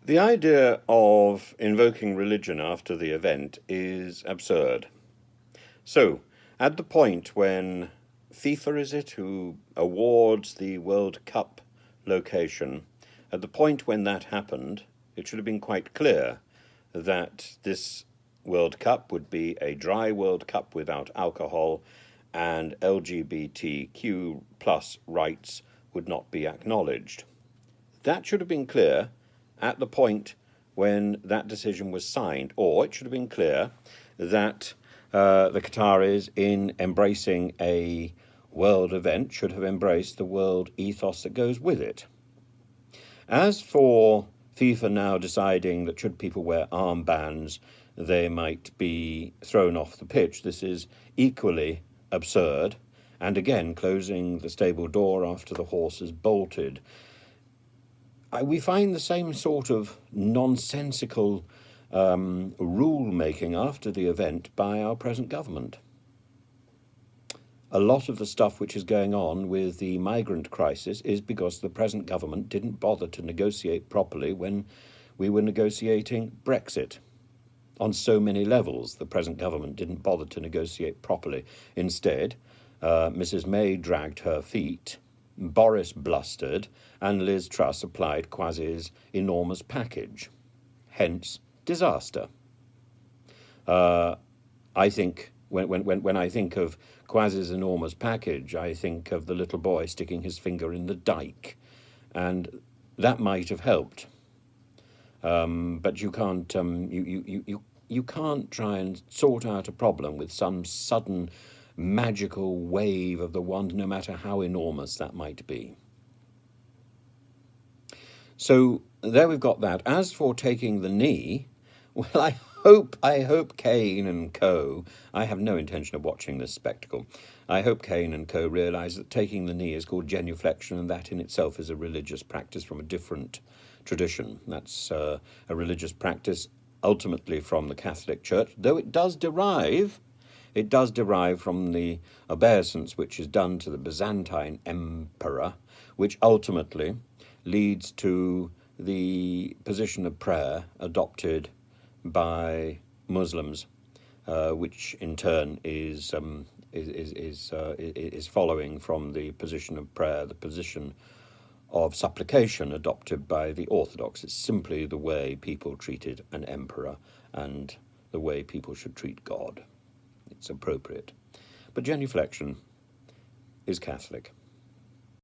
The idea of invoking religion after the event is absurd. So, at the point when FIFA, is it, who awards the World Cup location, at the point when that happened, it should have been quite clear that this World Cup would be a dry World Cup without alcohol, and LGBTQ plus rights would not be acknowledged. That should have been clear at the point when that decision was signed, or it should have been clear that the Qataris, in embracing a world event, should have embraced the world ethos that goes with it. As for FIFA now deciding that should people wear armbands, they might be thrown off the pitch, this is equally absurd, and again closing the stable door after the horse has bolted. We find the same sort of nonsensical rule-making after the event by our present government. A lot of the stuff which is going on with the migrant crisis is because the present government didn't bother to negotiate properly when we were negotiating Brexit. On so many levels, the present government didn't bother to negotiate properly. Instead, Mrs May dragged her feet, Boris blustered, and Liz Truss applied Kwasi's enormous package. Hence, disaster. I think when I think of Kwasi's enormous package, I think of the little boy sticking his finger in the dike, and that might have helped. But you can't you can't try and sort out a problem with some sudden magical wave of the wand, no matter how enormous that might be. So there we've got that. As for taking the knee, well, I hope Kane and co. I have no intention of watching this spectacle. I hope Kane and co. realise that taking the knee is called genuflection, and that in itself is a religious practice from a different tradition. That's a religious practice ultimately from the Catholic Church, though it does derive from the obeisance which is done to the Byzantine emperor, which ultimately leads to the position of prayer adopted by Muslims, which in turn is following from the position of prayer, the position of supplication adopted by the Orthodox. It's simply the way people treated an emperor and the way people should treat God. It's appropriate. But genuflection is Catholic.